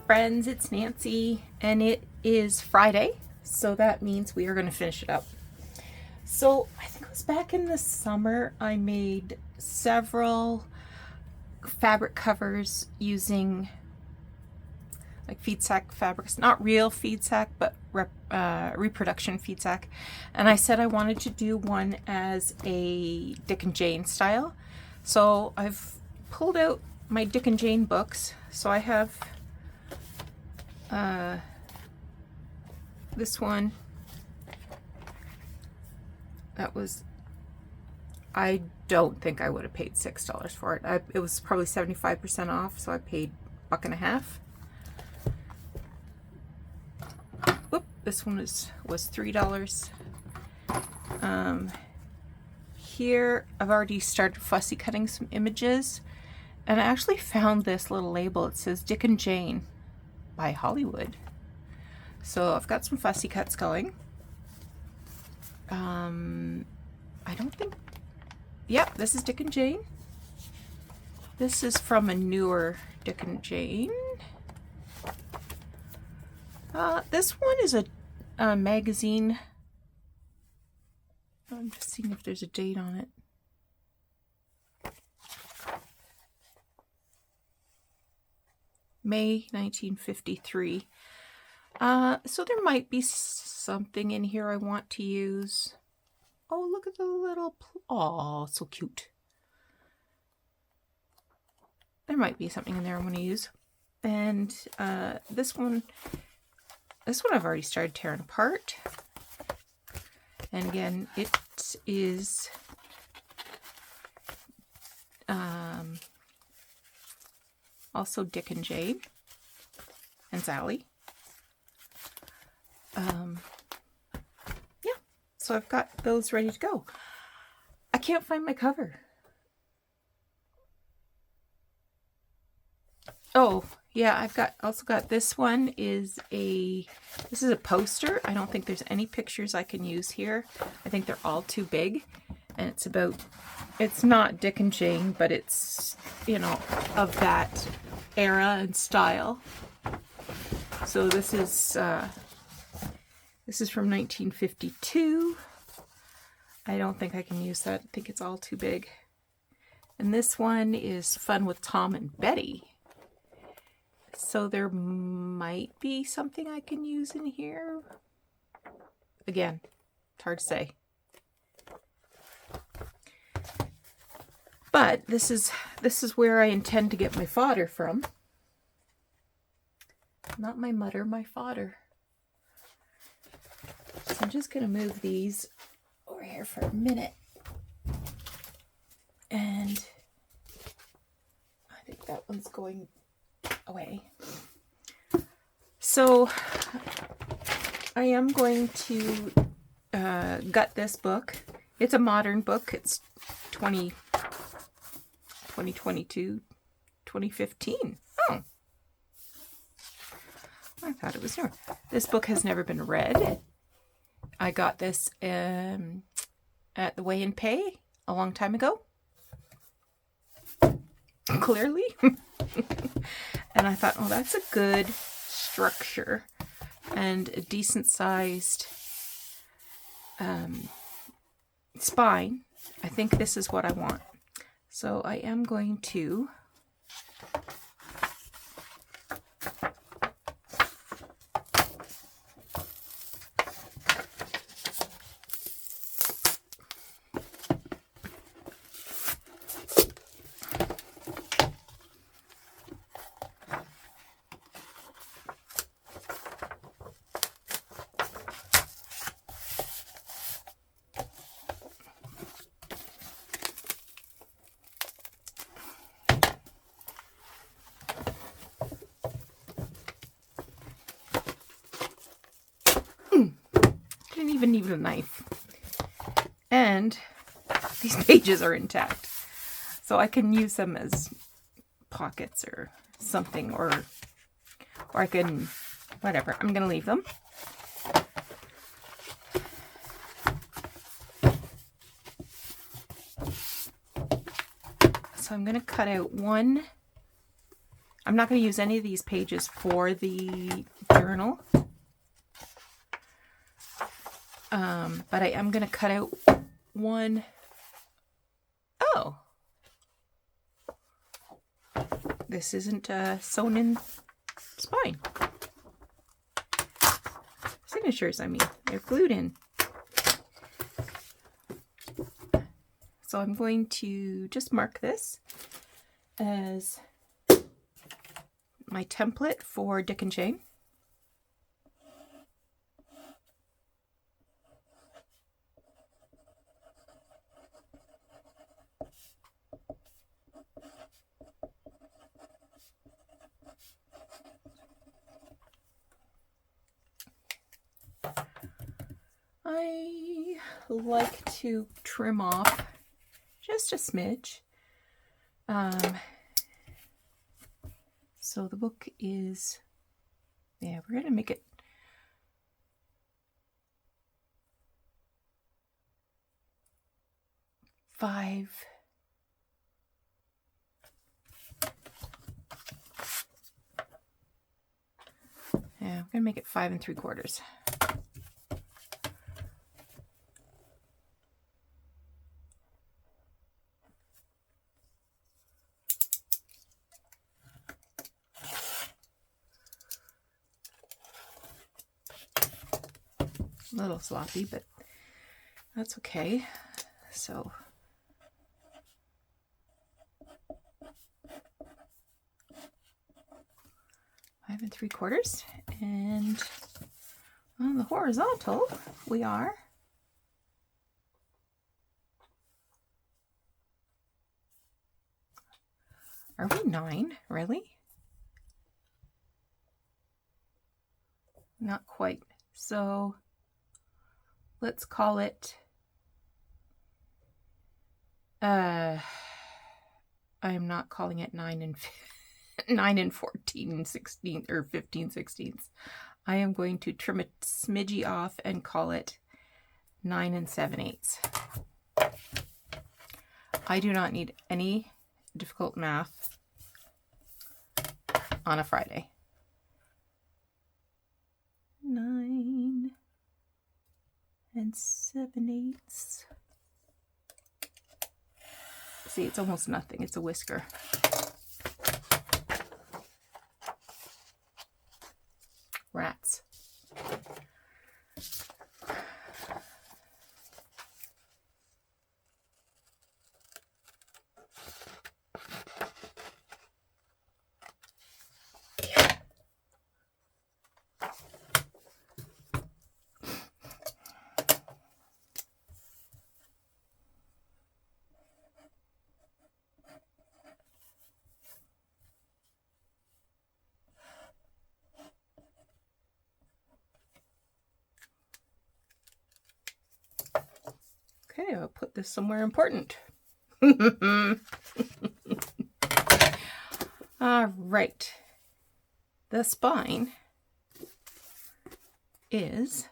friends, it's Nancy, and it is Friday, so that means we are going to finish it up. So I think it was back in the summer I made several fabric covers using like feed sack fabrics, not real feed sack, but reproduction feed sack. And I said I wanted to do one as a Dick and Jane style. So I've pulled out my Dick and Jane books. So I have this one. That was, I don't think I would have paid $6 for it. It was probably 75% off, so I paid $1.50. Whoop, this one was $3. Here I've already started fussy cutting some images, and I actually found this little label. It says Dick and Jane by Hollywood. So I've got some fussy cuts going. I don't think, yep, this is Dick and Jane. This is from a newer Dick and Jane. This one is a magazine. I'm just seeing if there's a date on it. May 1953. So there might be something in here I want to use. Oh, look at the little, oh, so cute. There might be something in there I want to use. And this one I've already started tearing apart. And again, it is also Dick and Jane and Sally. Yeah, so I've got those ready to go. I can't find my cover. Oh, yeah, I've also got this one this is a poster. I don't think there's any pictures I can use here. I think they're all too big. And it's not Dick and Jane, but it's, you know, of that era and style. So this is from 1952. I don't think I can use that. I think it's all too big. And this one is Fun with Tom and Betty. So there might be something I can use in here. Again, it's hard to say. But this is where I intend to get my fodder from. Not my mutter, my fodder. So I'm just going to move these over here for a minute. And I think that one's going away. So I am going to gut this book. It's a modern book. It's 2022, 2015. Oh. I thought it was newer. This book has never been read. I got this at the Weigh and Pay a long time ago. Clearly. And I thought, oh, that's a good structure and a decent sized spine. I think this is what I want. So I am going to didn't even need a knife. And these pages are intact. So I can use them as pockets or something, or I can, whatever. I'm going to leave them. So I'm going to cut out one I'm not going to use any of these pages for the journal. But I am going to cut out one. Oh. This isn't a sewn in spine. Signatures, I mean. They're glued in. So I'm going to just mark this as my template for Dick and Jane. I like to trim off just a smidge. So the book is, yeah, we're going to make it 5. Yeah, I'm going to make it 5 3/4. A little sloppy, but that's okay. So 5 3/4, and on the horizontal we are we 9? Really? Not quite. So let's call it I am not calling it 9 and 14 16 or 15 16ths. I am going to trim a smidgy off and call it 9 7/8. I do not need any difficult math on a Friday. 9 7/8. See, it's almost nothing. It's a whisker. Rats. Okay, I'll put this somewhere important. All right. The spine is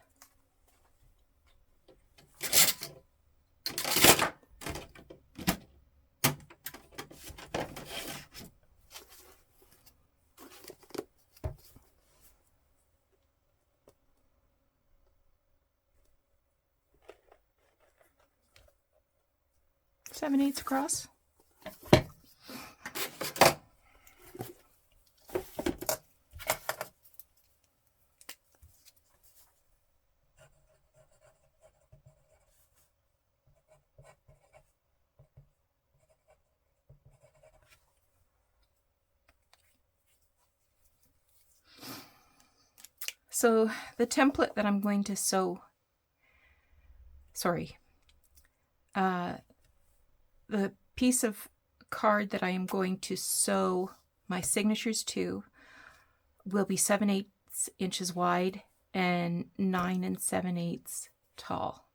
seven eighths across. So the template that I'm going to sew, the piece of card that I am going to sew my signatures to will be 7/8 inches wide and 9 7/8 tall.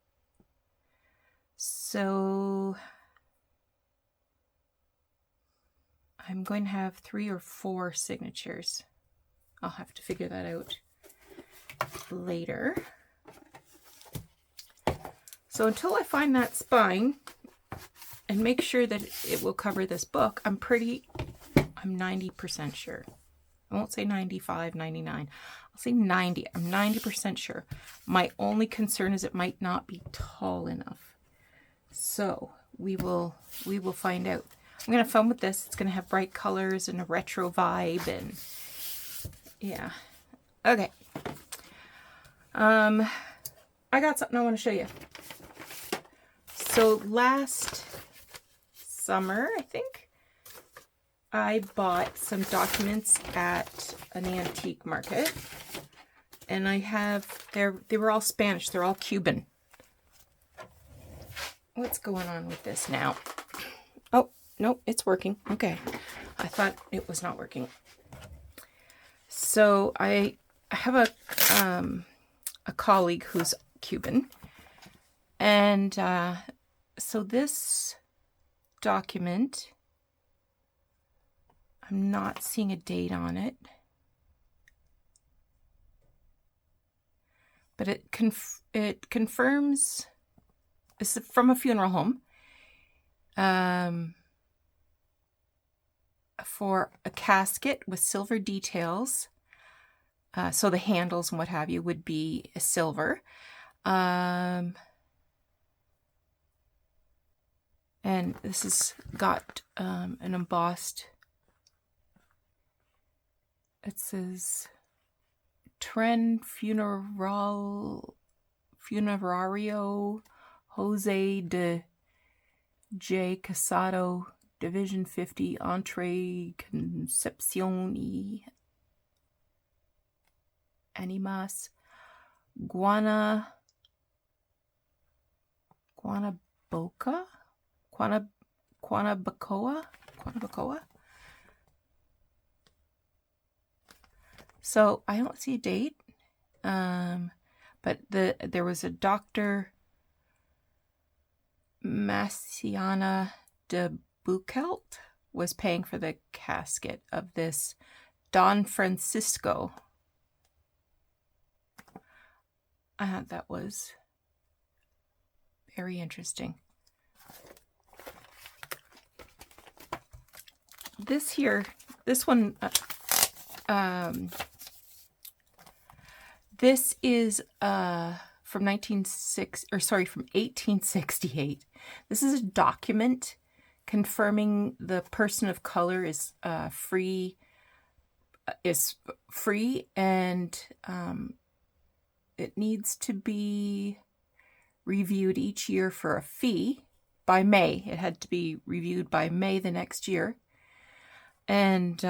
So I'm going to have 3 or 4 signatures. I'll have to figure that out later. So until I find that spine and make sure that it will cover this book, I'm pretty I'm 90% sure. I won't say 95, 99. I'll say 90. I'm 90% sure. My only concern is it might not be tall enough. So we will find out. I'm going to film with this. It's going to have bright colors and a retro vibe, and yeah. Okay. I got something I want to show you. So last summer, I think, I bought some documents at an antique market, and I have, they were all Spanish. They're all Cuban. What's going on with this now? Oh, no, it's working. Okay. I thought it was not working. So I have a colleague who's Cuban, and so this document, I'm not seeing a date on it, but it confirms this is from a funeral home for a casket with silver details. So the handles and what have you would be silver. And this has got an embossed, it says Tren Funerario Jose de J. Casado, Division 50, Entre Concepcion y Animas, Guanabacoa. So I don't see a date, but there was a Dr. Massiana de Buchelt was paying for the casket of this Don Francisco. I thought that was very interesting. This one, this is from 1868. This is a document confirming the person of color is free, and it needs to be reviewed each year for a fee by May. It had to be reviewed by May the next year. And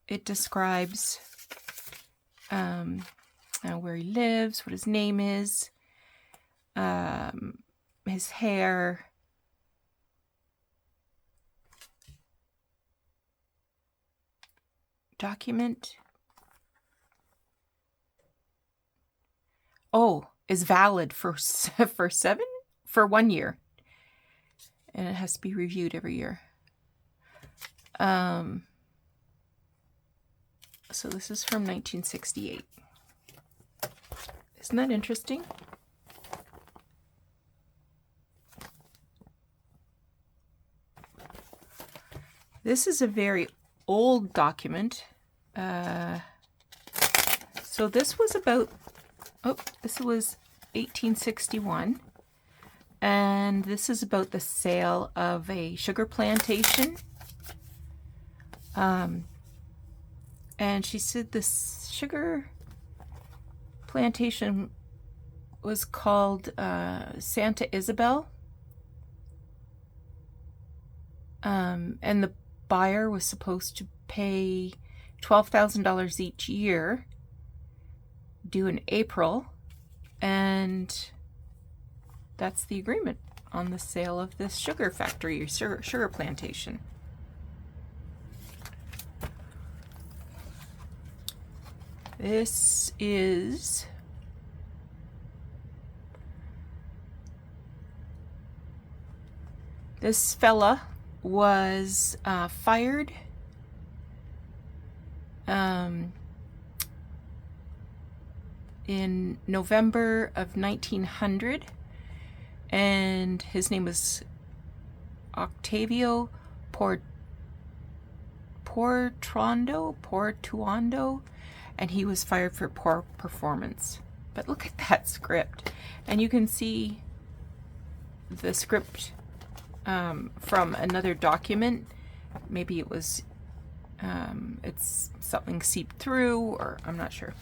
it describes where he lives, what his name is, his hair, document. Oh, is valid for 1 year, and it has to be reviewed every year. So this is from 1968. Isn't that interesting? This is a very old document. So this was about, this was 1861. And this is about the sale of a sugar plantation. And she said this sugar plantation was called Santa Isabel. And the buyer was supposed to pay $12,000 each year, due in April, and that's the agreement on the sale of this sugar factory or sugar plantation. This is this fella was fired in November of 1900, and his name was Octavio Portuondo, and he was fired for poor performance. But look at that script, and you can see the script from another document. Maybe it was it's something seeped through, or I'm not sure.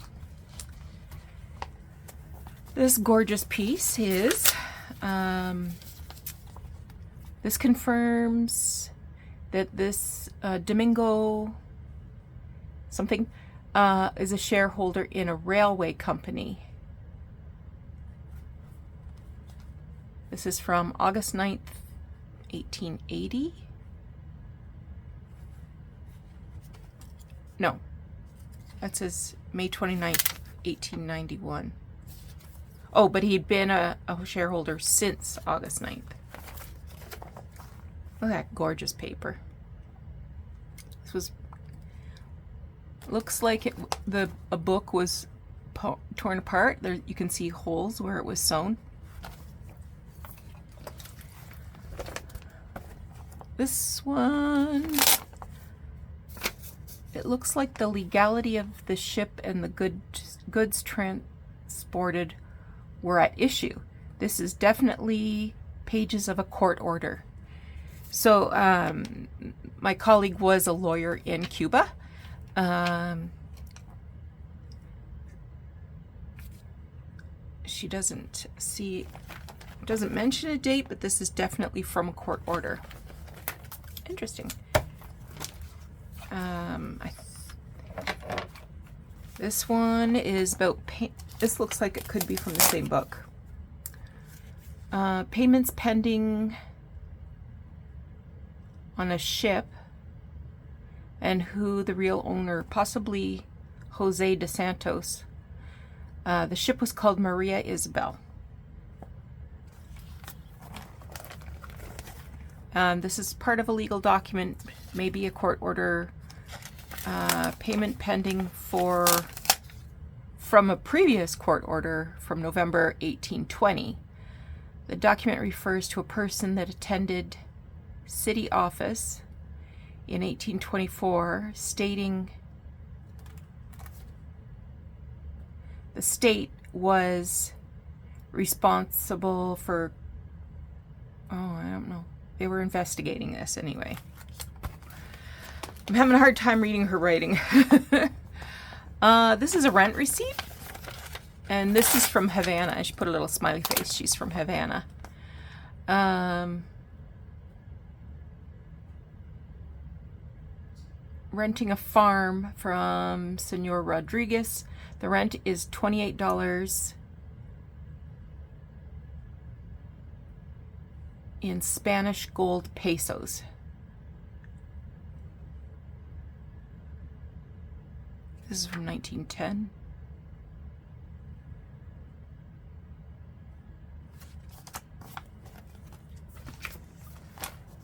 This gorgeous piece is this confirms that this Domingo something is a shareholder in a railway company. This is from August 9th, 1880. No, that says May 29th, 1891. Oh, but he'd been a shareholder since August 9th. Look at that gorgeous paper. This was, looks like a book was torn apart. There you can see holes where it was sewn. This one, it looks like the legality of the ship and the goods transported were at issue. This is definitely pages of a court order. So my colleague was a lawyer in Cuba. She doesn't mention a date, but this is definitely from a court order. Interesting. This one is about this looks like it could be from the same book. Payments pending on a ship, and who the real owner, possibly Jose de Santos. The ship was called Maria Isabel. This is part of a legal document, maybe a court order, payment pending from a previous court order from November 1820. The document refers to a person that attended city office in 1824, stating the state was responsible for, I don't know. They were investigating this anyway. I'm having a hard time reading her writing. This is a rent receipt. And this is from Havana. I should put a little smiley face. She's from Havana. Renting a farm from Senor Rodriguez. The rent is $28 in Spanish gold pesos. This is from 1910.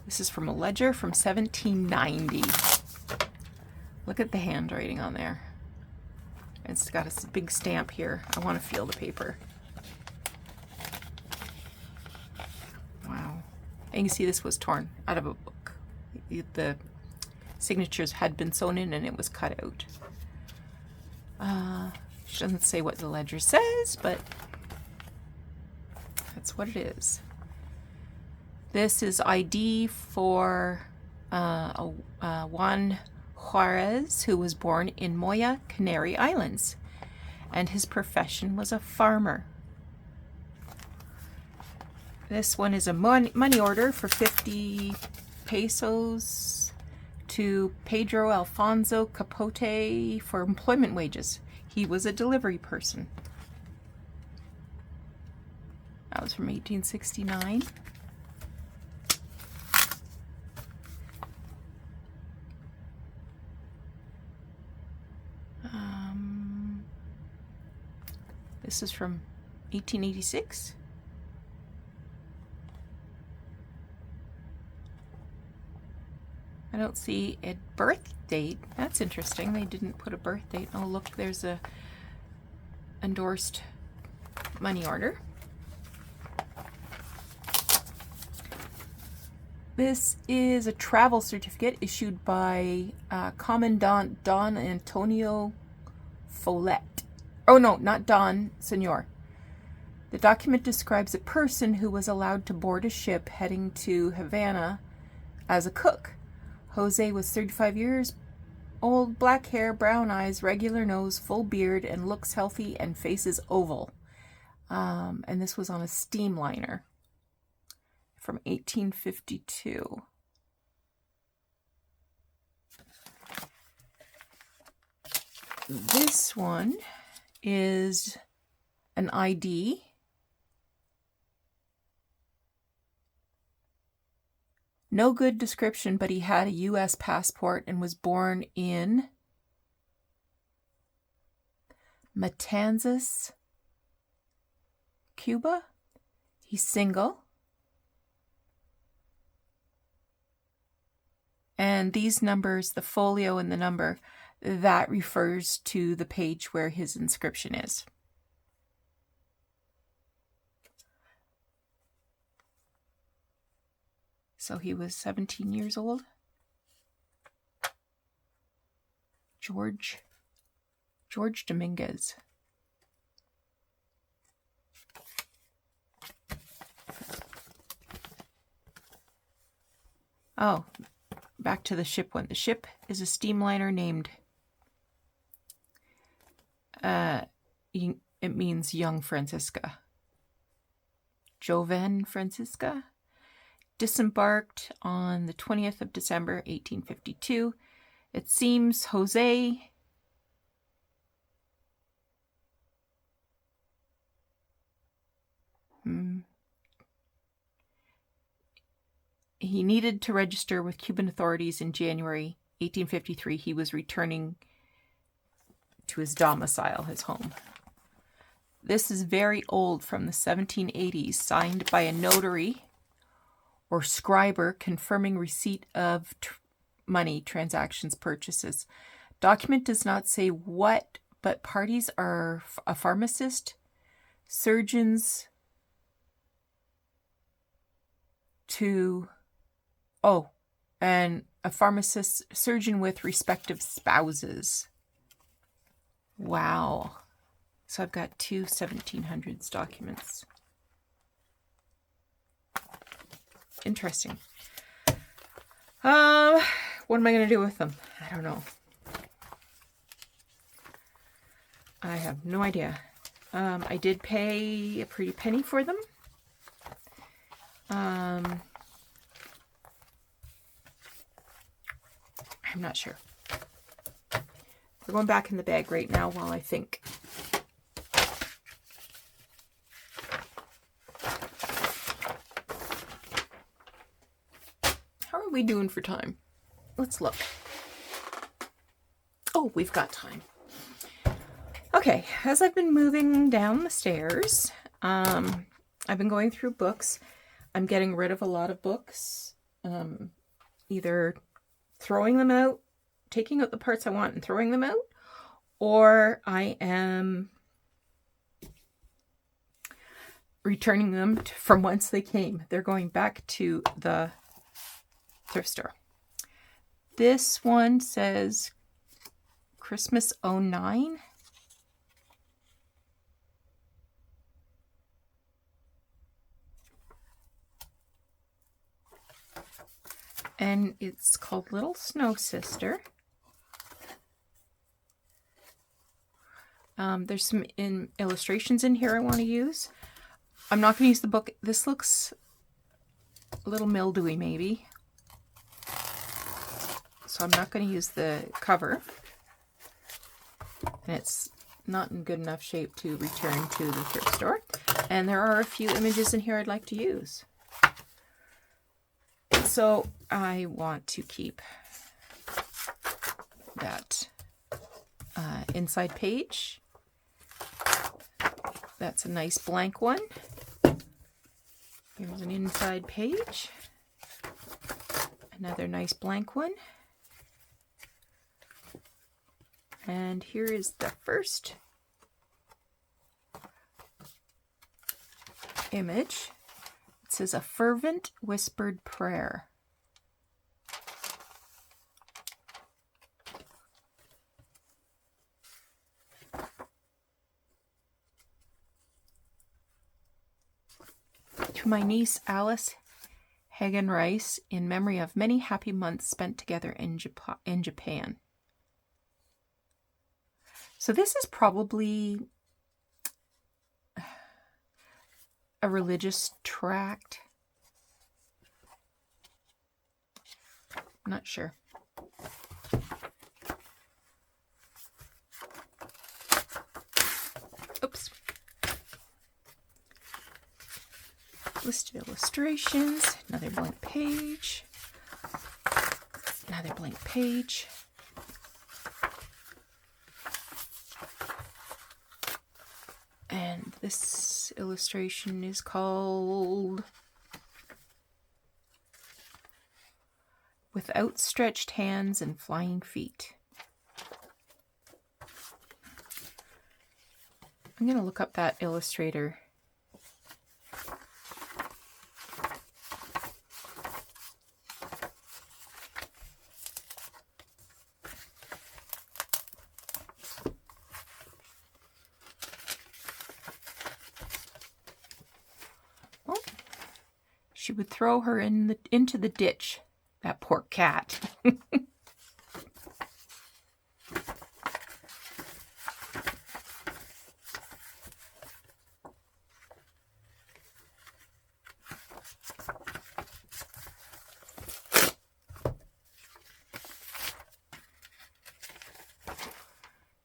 This is from a ledger from 1790. Look at the handwriting on there. It's got a big stamp here. I want to feel the paper. Wow. And you can see this was torn out of a book. The signatures had been sewn in and it was cut out. She doesn't say what the ledger says, but that's what it is. This is ID for Juan Juarez, who was born in Moya, Canary Islands, and his profession was a farmer. This one is a money order for 50 pesos to Pedro Alfonso Capote for employment wages. He was a delivery person. That was from 1869. This is from 1886. I don't see a birth date. That's interesting. They didn't put a birth date. Oh, look, there's a endorsed money order. This is a travel certificate issued by Commandant Don Antonio Follett. Oh no, not Don, Senor. The document describes a person who was allowed to board a ship heading to Havana as a cook. Jose was 35 years old, black hair, brown eyes, regular nose, full beard, and looks healthy and faces oval. And this was on a steamliner from 1852. This one is an ID. No good description, but he had a U.S. passport and was born in Matanzas, Cuba. He's single. And these numbers, the folio and the number, that refers to the page where his inscription is. So he was 17 years old. George Dominguez. Oh, back to the ship one. The ship is a steamliner named, it means young Francisca. Joven Francisca. Disembarked on the 20th of December, 1852. It seems Jose he needed to register with Cuban authorities in January 1853. He was returning to his domicile, his home. This is very old, from the 1780s, signed by a notary or scriber confirming receipt of money, transactions, purchases. Document does not say what, but parties are a pharmacist, surgeons, and a pharmacist, surgeon with respective spouses. Wow. So I've got two 1700s documents. Interesting. What am I going to do with them? I don't know. I have no idea. I did pay a pretty penny for them. I'm not sure. They're going back in the bag right now while I think. How are we doing for time? Let's look. Oh, we've got time. Okay, as I've been moving down the stairs, I've been going through books. I'm getting rid of a lot of books, either throwing them out, taking out the parts I want and throwing them out, or I am returning them from whence they came. They're going back to the thrift store. This one says Christmas 09. And it's called Little Snow Sister. There's some illustrations in here I want to use. I'm not going to use the book. This looks a little mildewy maybe. So I'm not going to use the cover. And it's not in good enough shape to return to the thrift store. And there are a few images in here I'd like to use. So I want to keep that inside page. That's a nice blank one. Here's an inside page. Another nice blank one. And here is the first image. It says, a fervent whispered prayer. to my niece Alice Hagen Rice in memory of many happy months spent together in Japan. So this is probably a religious tract. I'm not sure. Oops. Listed illustrations, another blank page, another blank page. And this illustration is called With Outstretched Hands and Flying Feet. I'm going to look up that illustrator. Oh, she would throw her into the ditch. That poor cat.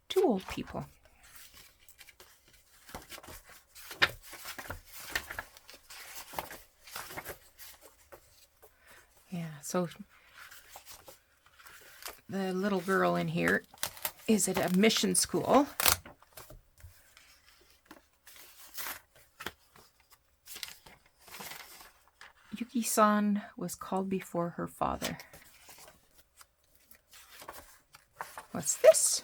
Two old people. Yeah, so the little girl in here is at a mission school. Yuki-san was called before her father. What's this?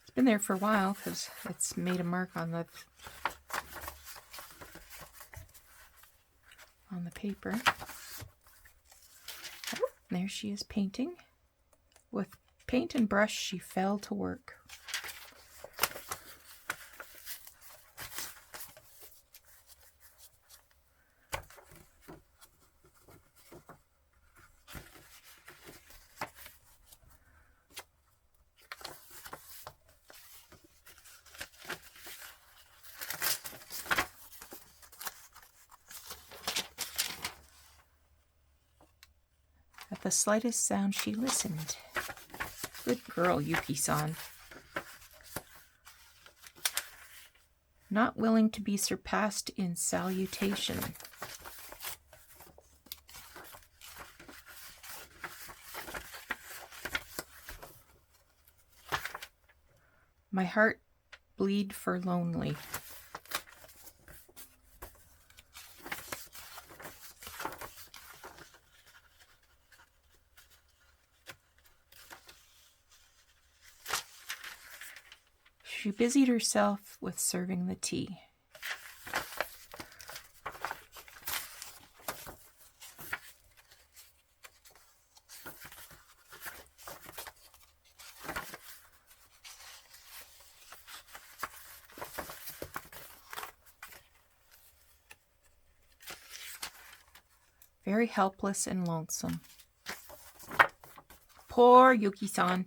It's been there for a while because it's made a mark on the paper. Oh, there she is painting. With paint and brush, she fell to work. At the slightest sound, she listened. Good girl, Yuki-san. Not willing to be surpassed in salutation. My heart bleed for lonely. She busied herself with serving the tea. Very helpless and lonesome. Poor Yuki-san.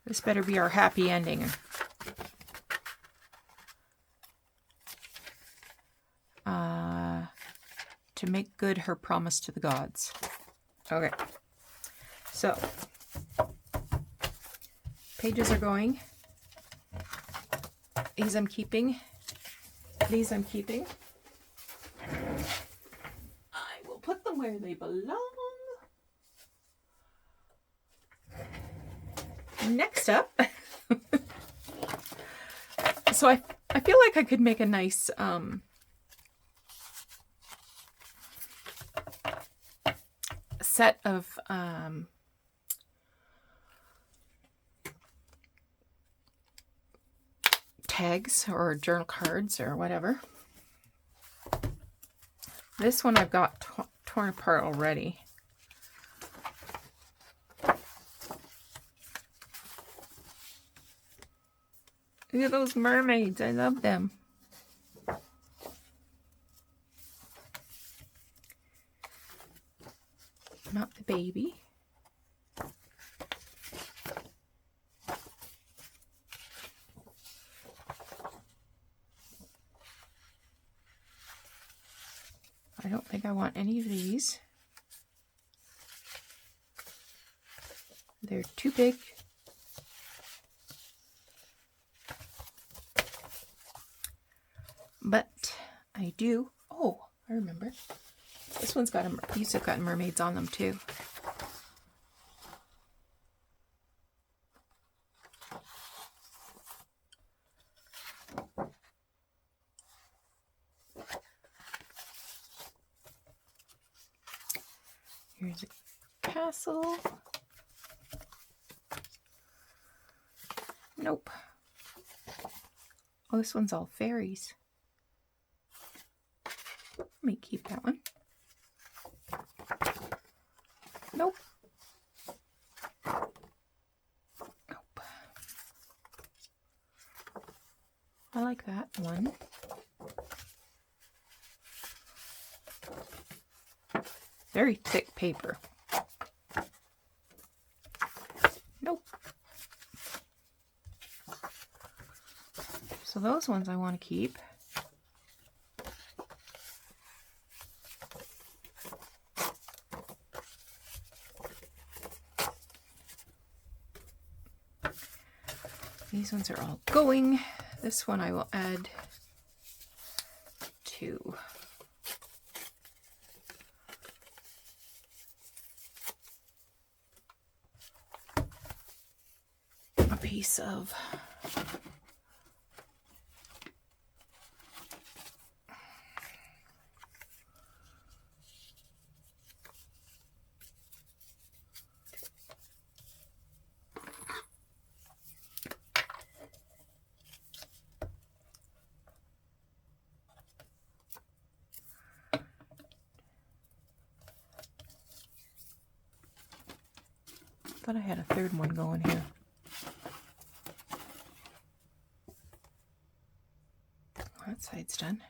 This better be our happy ending. To make good her promise to the gods. Okay. So, pages are going. These I'm keeping. These I'm keeping. I will put them where they belong. Next up, so I feel like I could make a nice set of tags or journal cards or whatever. This one I've got torn apart already. Look at those mermaids. I love them. Not the baby. I don't think I want any of these. They're too big. But I do. Oh, I remember. This one's got these have got mermaids on them too. Here's a castle. Nope. Oh, this one's all fairies. Let me keep that one. Nope. Nope. I like that one. Very thick paper. Nope. So those ones I want to keep. These ones are all going. This one I will add to a piece of thought I had a third one going here. That side's done.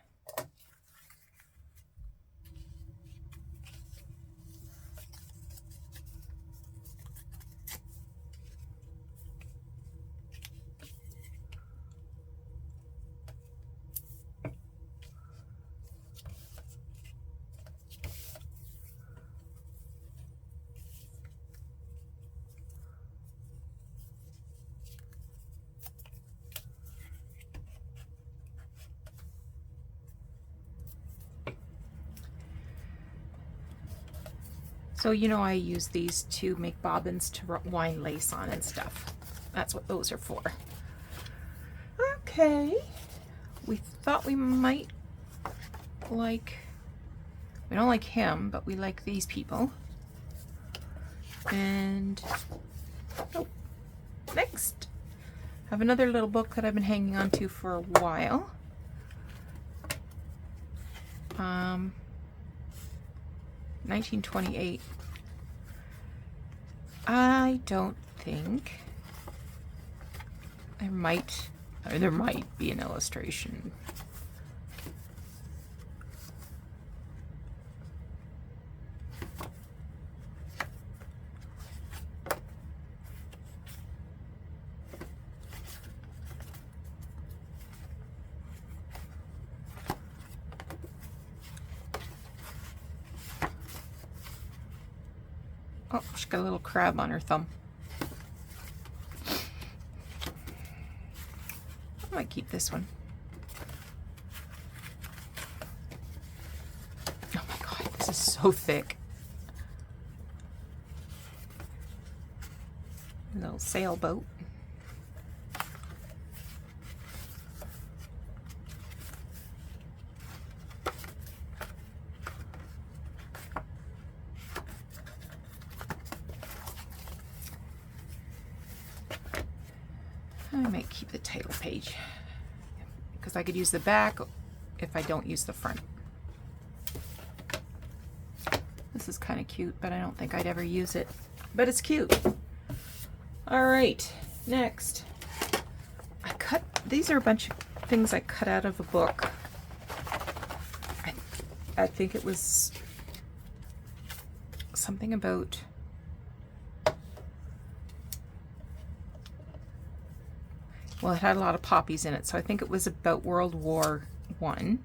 So, you know, I use these to make bobbins to wind lace on and stuff. That's what those are for. Okay. We thought we might like, we don't like him, but we like these people. And, oh, next. I have another little book that I've been hanging on to for a while. 1928. I don't think there might be an illustration. Oh, she's got a little crab on her thumb. I might keep this one. Oh my god, this is so thick. A little sailboat. I might keep the title page. because I could use the back if I don't use the front. This is kind of cute, but I don't think I'd ever use it. But it's cute. All right, next. These are a bunch of things I cut out of a book. I think it was something about well, it had a lot of poppies in it, so I think it was about World War I.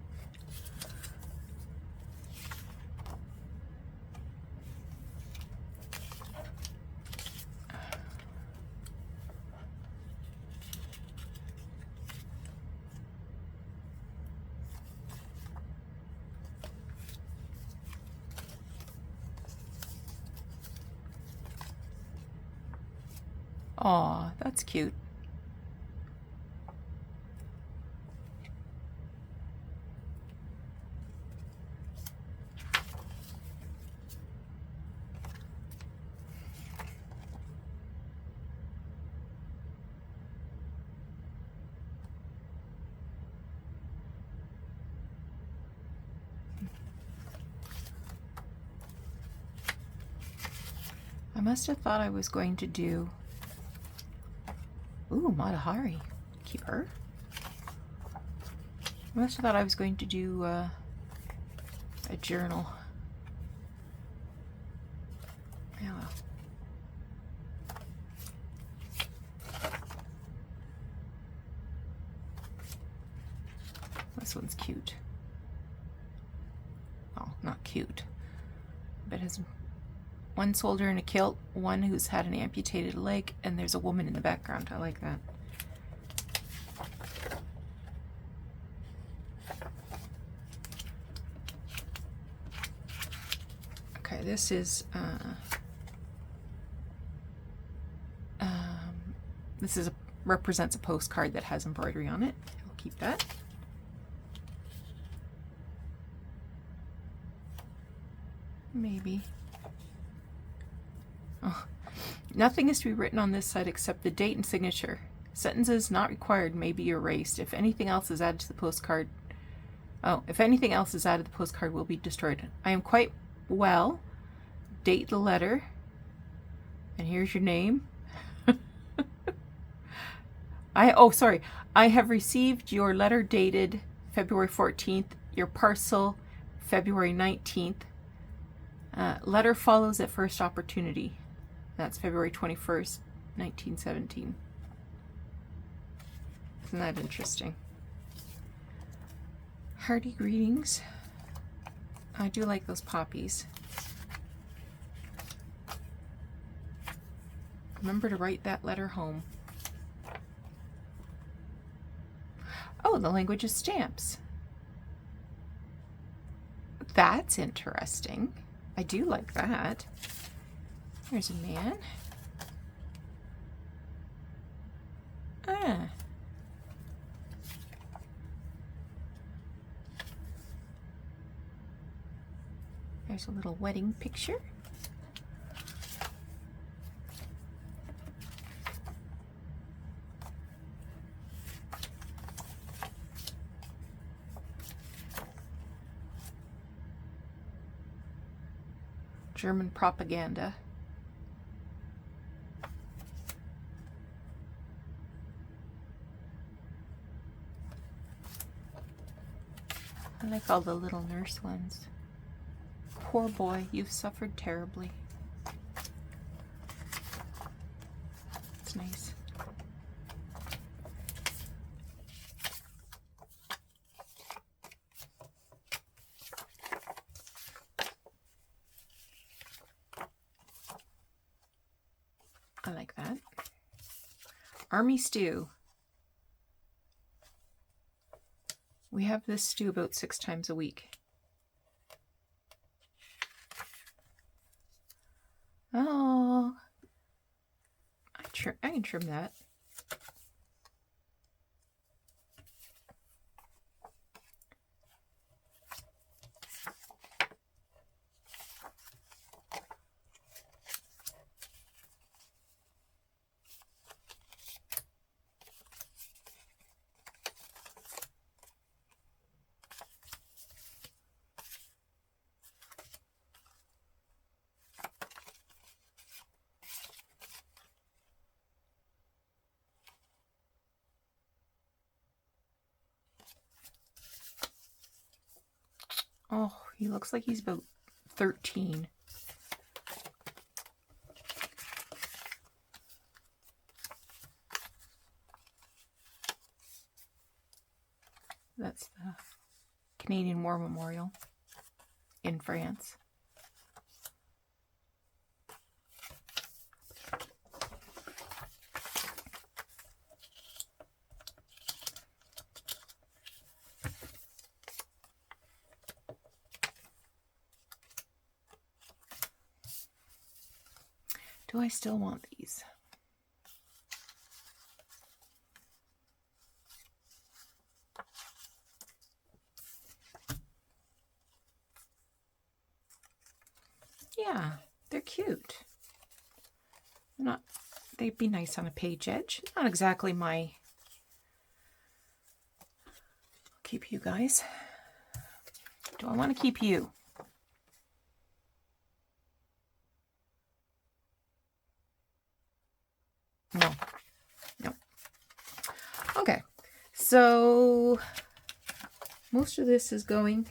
Aw, that's cute. I must have thought I was going to do... Ooh, Matahari. Keep her. I must have thought I was going to do a journal. Yeah, well. This one's cute. Oh, not cute. But it has one soldier in a kilt, one who's had an amputated leg, and there's a woman in the background. I like that. Okay, this is represents a postcard that has embroidery on it. I'll keep that. Maybe. Oh, nothing is to be written on this side except the date and signature. Sentences not required may be erased. If anything else is added to the postcard, if anything else is added, the postcard will be destroyed. I am quite well. Date the letter. And here's your name. I have received your letter dated February 14th, your parcel February 19th. Letter follows at first opportunity. That's February 21st, 1917. Isn't that interesting? Hearty greetings. I do like those poppies. Remember to write that letter home. Oh, the language of stamps. That's interesting. I do like that. There's a man. Ah. There's a little wedding picture. German propaganda. I like all the little nurse ones. Poor boy, you've suffered terribly. It's nice. I like that. Army stew. We have this stew about 6 times a week. Oh, I can trim that. Oh, he looks like he's about 13. That's the Canadian War Memorial in France. Do I still want these? Yeah, they're cute. They'd be nice on a page edge. Not exactly my... I'll keep you guys. Do I want to keep you? No. No. Okay. So most of this is going...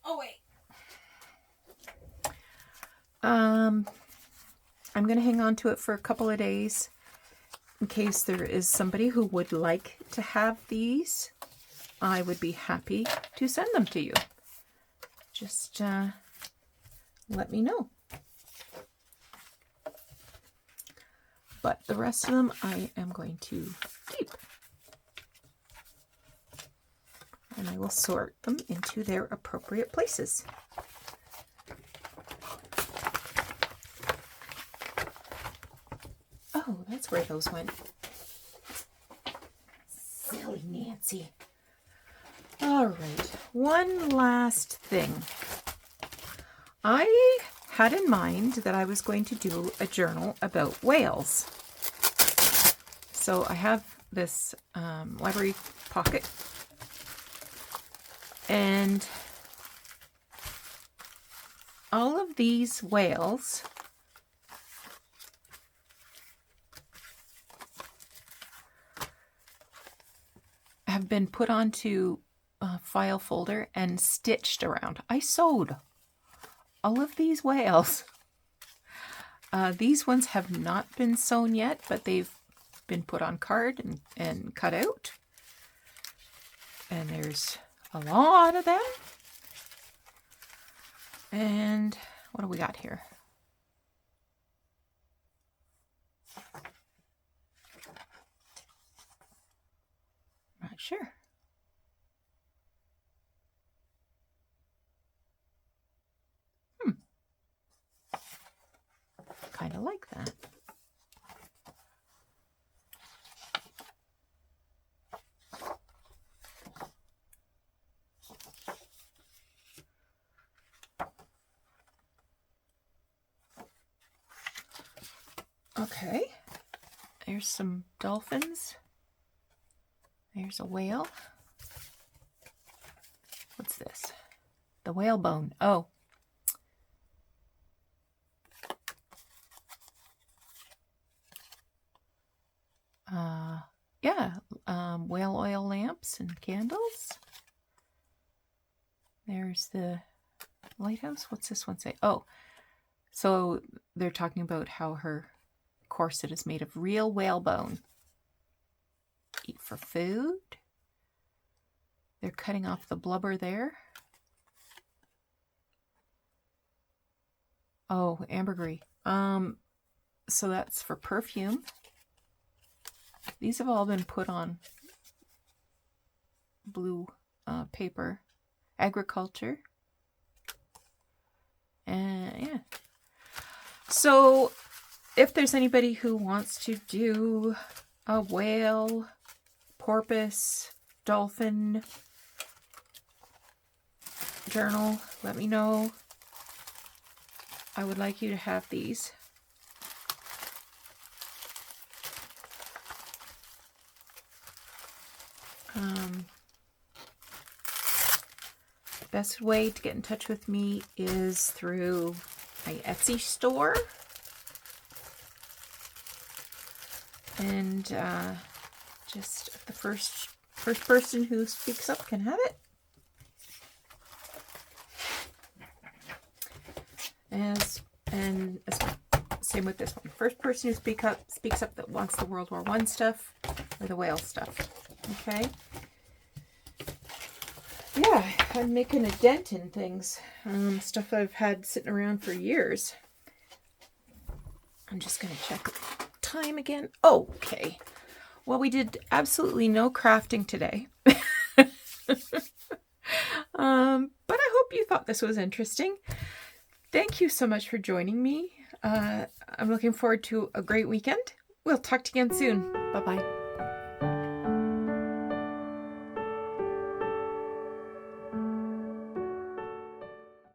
Oh, wait. I'm going to hang on to it for a couple of days in case there is somebody who would like to have these. I would be happy to send them to you. Just let me know. But the rest of them I am going to keep. And I will sort them into their appropriate places. Oh, that's where those went. Silly Nancy. All right, one last thing. I had in mind that I was going to do a journal about whales. So I have this library pocket, and all of these whales have been put onto a file folder and stitched around. I sewed all of these whales. These ones have not been sewn yet, but they've been put on card and cut out. And there's a lot of them. And what do we got here? Not sure. Kind of like that. Okay, there's some dolphins. There's a whale. What's this? The whalebone. Oh. Yeah, whale oil lamps and candles. There's the lighthouse. What's this one say? Oh, so they're talking about how her corset is made of real whalebone. Eat for food. They're cutting off the blubber there. Oh, ambergris. So that's for perfume. These have all been put on blue paper. Agriculture. And yeah. So if there's anybody who wants to do a whale, porpoise, dolphin journal, let me know. I would like you to have these. Best way to get in touch with me is through my Etsy store. And just the first First person who speaks up can have it. Same with this one. First person who speaks up that wants the World War I stuff or the whale stuff. Okay. Yeah, I'm making a dent in things. Stuff I've had sitting around for years. I'm just going to check time again. Oh, okay. Well, we did absolutely no crafting today. But I hope you thought this was interesting. Thank you so much for joining me. I'm looking forward to a great weekend. We'll talk to you again soon. Bye-bye.